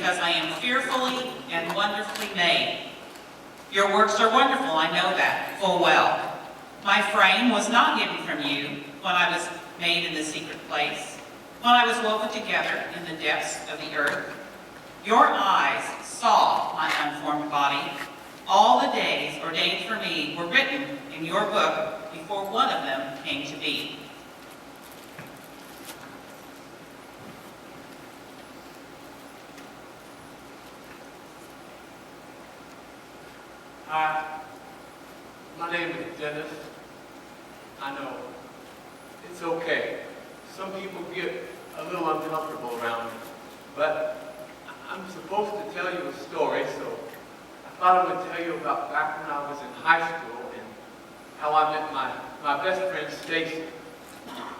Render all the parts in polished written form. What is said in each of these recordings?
because I am fearfully and wonderfully made. Your works are wonderful, I know that full well. My frame was not hidden from you when I was made in the secret place, when I was woven together in the depths of the earth. Your eyes saw my unformed body. All the days ordained for me were written in your book before one of them came to be. Hi, my name is Dennis. I know, it's okay. Some people get a little uncomfortable around me, but I'm supposed to tell you a story, so I thought I would tell you about back when I was in high school and how I met my best friend Stacy.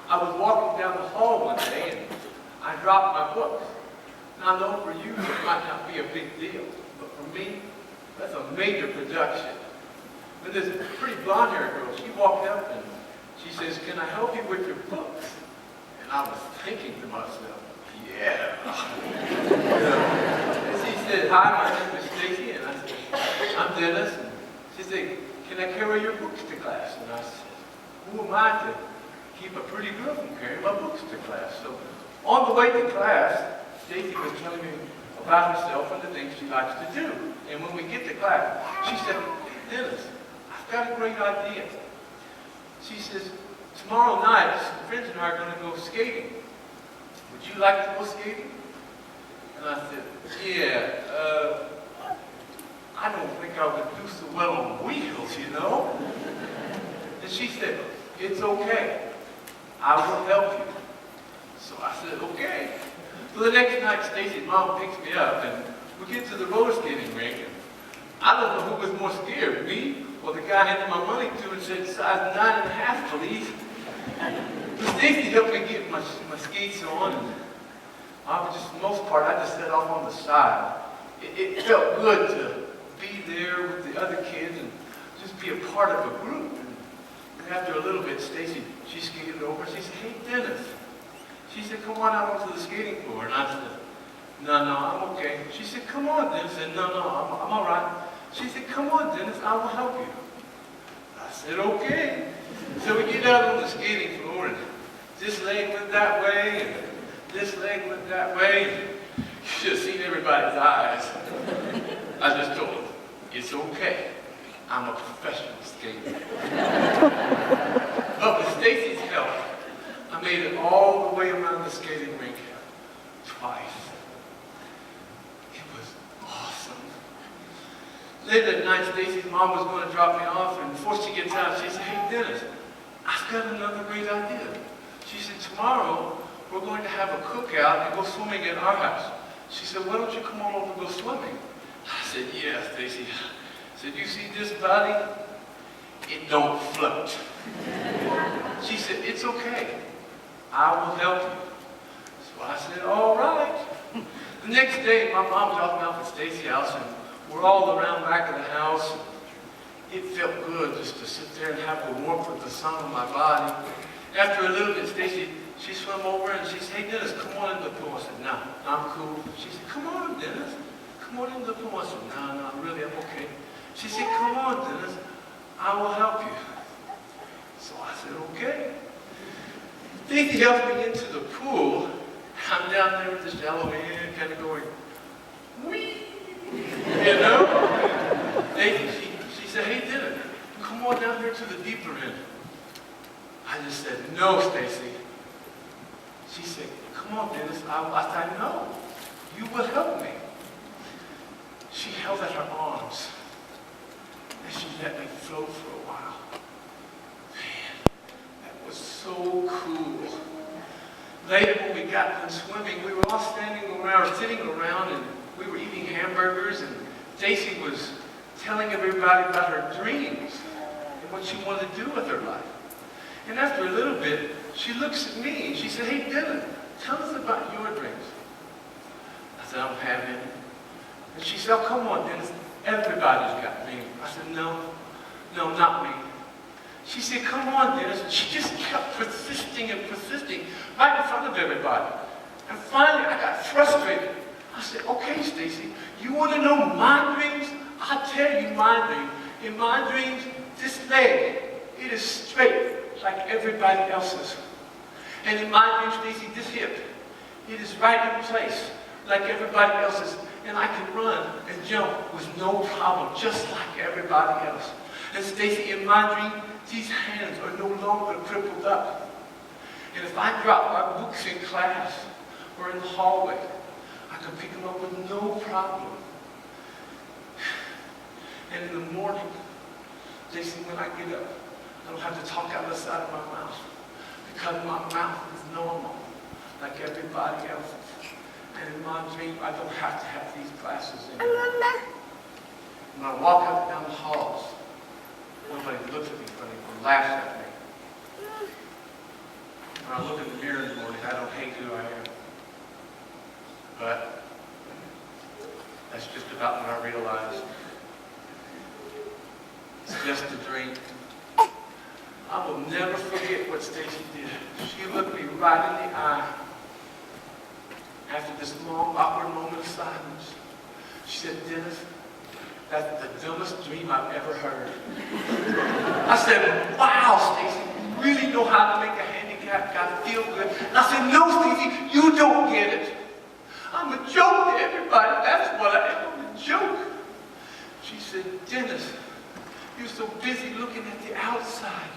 I was walking down the hall one day and I dropped my books. Now I know for you it might not be a big deal, but for me, that's a major production. But this pretty blonde-haired girl, she walked up and she says, "Can I help you with your books?" And I was thinking to myself, yeah. And she said, "Hi, my name is Stacy." And I said, "I'm Dennis." And she said, "Can I carry your books to class?" And I said, "Who am I to keep a pretty girl from carrying my books to class?" So on the way to class, Stacy was telling me about herself and the things she likes to do. And when we get to class, she said, "Hey, Dennis, I've got a great idea." She says, "Tomorrow night, some friends and I are going to go skating. Would you like to go skating?" And I said, "Yeah, I don't think I would do so well on wheels, you know." And she said, "It's okay. I will help you." So I said, "Okay." So the next night, Stacy's mom picks me up, and we get to the roller skating rink. And I don't know who was more scared, me or the guy I handed my money to and said, "Size 9.5, please." Stacy helped me get my skates on, and for the most part, I just sat off on the side. It felt good to be there with the other kids and just be a part of a group. And after a little bit, Stacy, she skated over and she said, "Hey, Dennis." She said, "Come on out onto the skating floor." And I said, No, I'm okay." She said, "Come on, Dennis." I said, No, I'm all right." She said, "Come on, Dennis, I will help you." I said, "Okay." So we get out on the skating floor, and this leg went that way, and this leg went that way. And you should have seen everybody's eyes. I just told them, "It's okay. I'm a professional skater." But with Stacy's help, I made it all the way around the skating rink twice. It was awesome. Later that night, Stacy's mom was going to drop me off, and before she gets out, she said, "Hey, Dennis, I've got another great idea." She said, "Tomorrow, we're going to have a cookout and go swimming at our house." She said, "Why don't you come on over and go swimming?" I said, "Yeah, Stacy." I said, "You see this body? It don't float." She said, "It's okay. I will help you." So I said, "All right." The next day, my mom dropped me off at Stacy's house, and we're all around back of the house. It felt good just to sit there and have the warmth of the sun on my body. After a little bit, Stacy, she swam over and she said, "Hey, Dennis, come on in the pool." I said, "No, I'm cool." She said, "Come on, Dennis. Come on in the pool." I said, No, really, I'm okay." She said, "Come on, Dennis. I will help you." So I said, "Okay." Stacy helped me into the pool. I'm down there with the shallow end, kind of going, whee, you know? Stacy, she said, "Hey, Dennis, come on down here to the deeper end." I just said, "No, Stacy." She said, "Come on, Dennis." I said, "No, you will help me." She held out her arms, and she let me float for a while. Was so cool. Later, when we got done swimming, we were all standing around, sitting around, and we were eating hamburgers, and Stacy was telling everybody about her dreams and what she wanted to do with her life. And after a little bit, she looks at me and she said, "Hey, Dylan, tell us about your dreams." I said, "I don't have any." And she said, "Oh, come on, Dennis, everybody's got dreams." I said, No, not me." She said, "Come on, Dennis." And she just kept persisting and persisting right in front of everybody. And finally, I got frustrated. I said, okay, Stacy, you want to know my dreams? I'll tell you my dream. In my dreams, this leg, it is straight like everybody else's. And in my dream, Stacy, this hip, it is right in place like everybody else's. And I can run and jump with no problem, just like everybody else. And Stacy, in my dream, these hands are no longer crippled up. And if I drop my books in class or in the hallway, I can pick them up with no problem. And in the morning, Stacy, when I get up, I don't have to talk out the side of my mouth because my mouth is normal, like everybody else's. And in my dream, I don't have to have these glasses anymore. When I walk up and down the halls, nobody looks at me funny or laughs at me. When I look in the mirror in the morning, I don't hate who I am. But that's just about when I realized it's just a dream. I will never forget what Stacy did. She looked me right in the eye. After this long, awkward moment of silence, she said, Dennis, that's the dumbest dream I've ever heard. I said, wow, Stacy, you really know how to make a handicapped guy feel good. And I said, no, Stacy, you don't get it. I'm a joke to everybody. That's what I am, I'm a joke. She said, Dennis, you're so busy looking at the outside.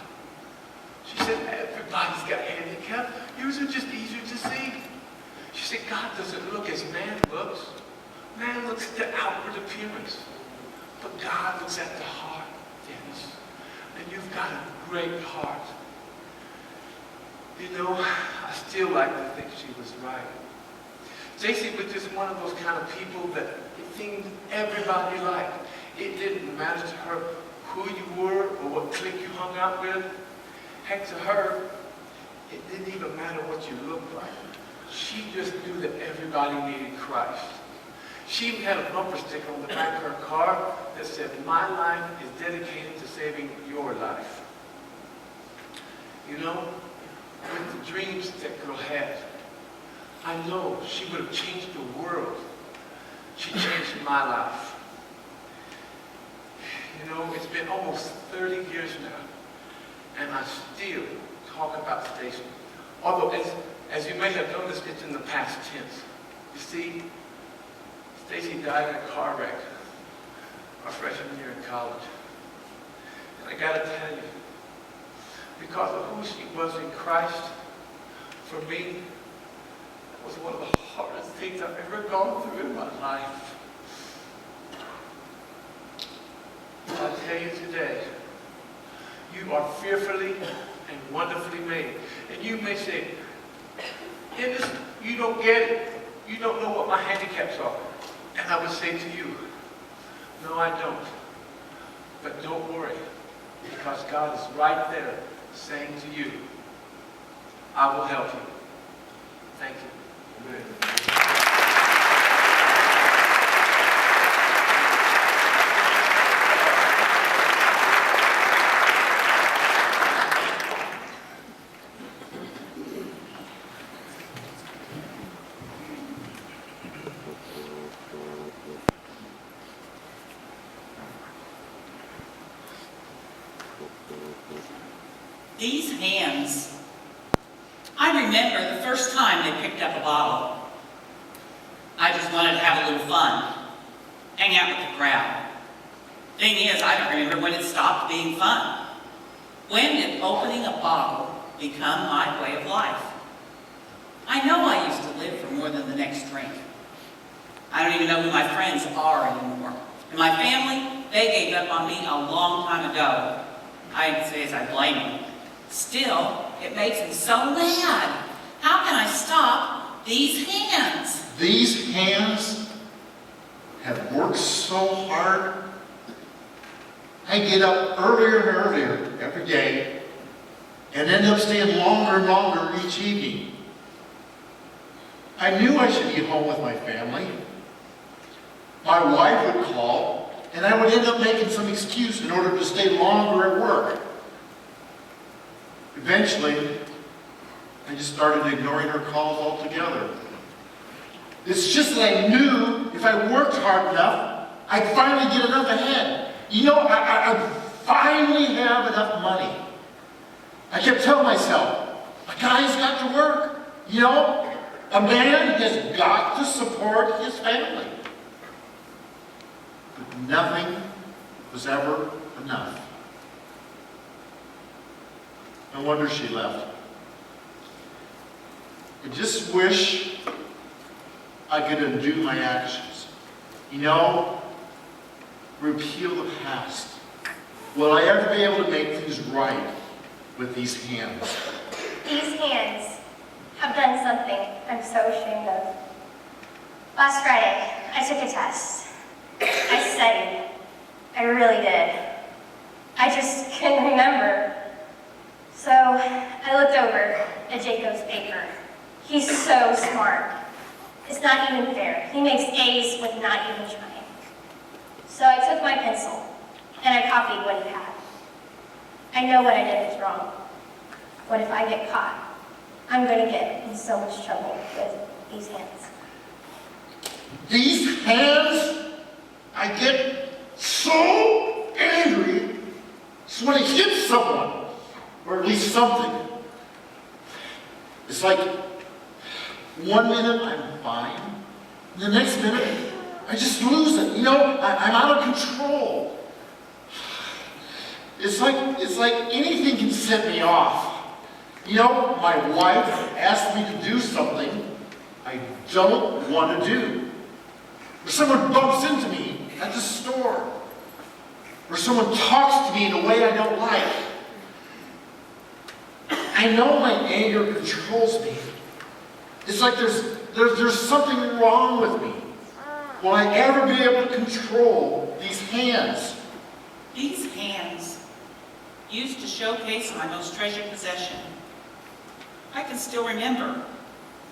She said, everybody's got handicap. Yours are just easier to see. She said, God doesn't look as man looks. Man looks at the outward appearance. But God looks at the heart, Dennis. And you've got a great heart. You know, I still like to think she was right. Stacy was just one of those kind of people that it seemed everybody liked. It didn't matter to her who you were or what clique you hung out with. Heck, to her, it didn't even matter what you looked like. She just knew that everybody needed Christ. She even had a bumper sticker on the back of her car that said, my life is dedicated to saving your life. You know, with the dreams that girl had, I know she would have changed the world. She changed my life. You know, it's been almost 30 years now, and I still talk about Stacy. Although, as you may have noticed, it's in the past tense. You see, Stacy died in a car wreck our freshman year in college. And I gotta tell you, because of who she was in Christ, for me, that was one of the hardest things I've ever gone through in my life. I tell you today, you are fearfully and wonderfully made. And you may say, Dennis, you don't get it. You don't know what my handicaps are. And I would say to you, no, I don't. But don't worry, because God is right there saying to you, I will help you. Thank you. Amen. These hands, I remember the first time they picked up a bottle. I just wanted to have a little fun, hang out with the crowd. Thing is, I don't remember when it stopped being fun. When did opening a bottle become my way of life? I know I used to live for more than the next drink. I don't even know who my friends are anymore. And my family, they gave up on me a long time ago. I'd say as I blame them. Still, it makes me so mad. How can I stop these hands? These hands have worked so hard. I get up earlier and earlier every day and end up staying longer and longer each evening. I knew I should be home with my family. My wife would call, and I would end up making some excuse in order to stay longer at work. Eventually, I just started ignoring her calls altogether. It's just that I knew if I worked hard enough, I'd finally get enough ahead. You know, I'd finally have enough money. I kept telling myself, a guy's got to work. You know, a man has got to support his family. But nothing was ever enough. No wonder she left. I just wish I could undo my actions. You know, repeal the past. Will I ever be able to make things right with these hands? These hands have done something I'm so ashamed of. Last Friday, I took a test. I studied. I really did. I just couldn't remember. So I looked over at Jacob's paper. He's so smart. It's not even fair. He makes A's with not even trying. So I took my pencil and I copied what he had. I know what I did was wrong. What if I get caught? I'm going to get in so much trouble with these hands. These hands, I get so angry. It's when I hit someone, or at least something. It's like, one minute I'm fine, the next minute I just lose it. You know, I'm out of control. It's like anything can set me off. You know, my wife asked me to do something I don't want to do. Or someone bumps into me at the store. Or someone talks to me in a way I don't like. I know my anger controls me. It's like there's something wrong with me. Will I ever be able to control these hands? These hands used to showcase my most treasured possession. I can still remember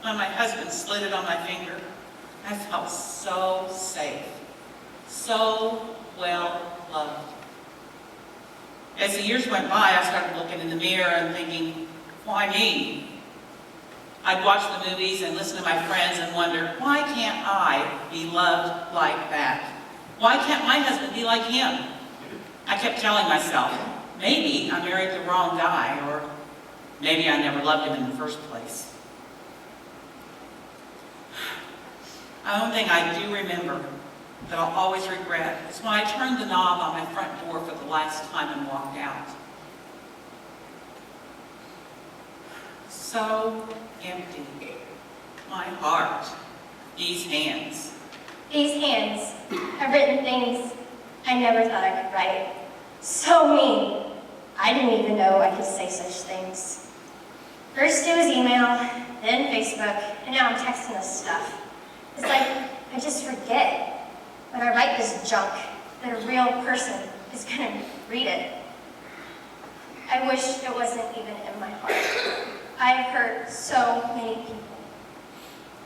when my husband slid it on my finger. I felt so safe, so well loved. As the years went by, I started looking in the mirror and thinking, why me? I'd watch the movies and listen to my friends and wonder, why can't I be loved like that? Why can't my husband be like him? I kept telling myself, maybe I married the wrong guy, or maybe I never loved him in the first place. The only thing I do remember that I'll always regret is when I turned the knob on my front door for the last time and walked out. So empty. My heart. These hands. These hands have written things I never thought I could write. So mean. I didn't even know I could say such things. First it was email, then Facebook, and now I'm texting this stuff. It's like I just forget when I write this junk that a real person is going to read it. I wish it wasn't even in my heart. I've hurt so many people.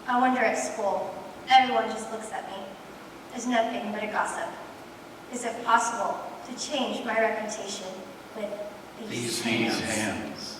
I wonder at school, everyone just looks at me as nothing but a gossip. Is it possible to change my reputation with these hands? Hands.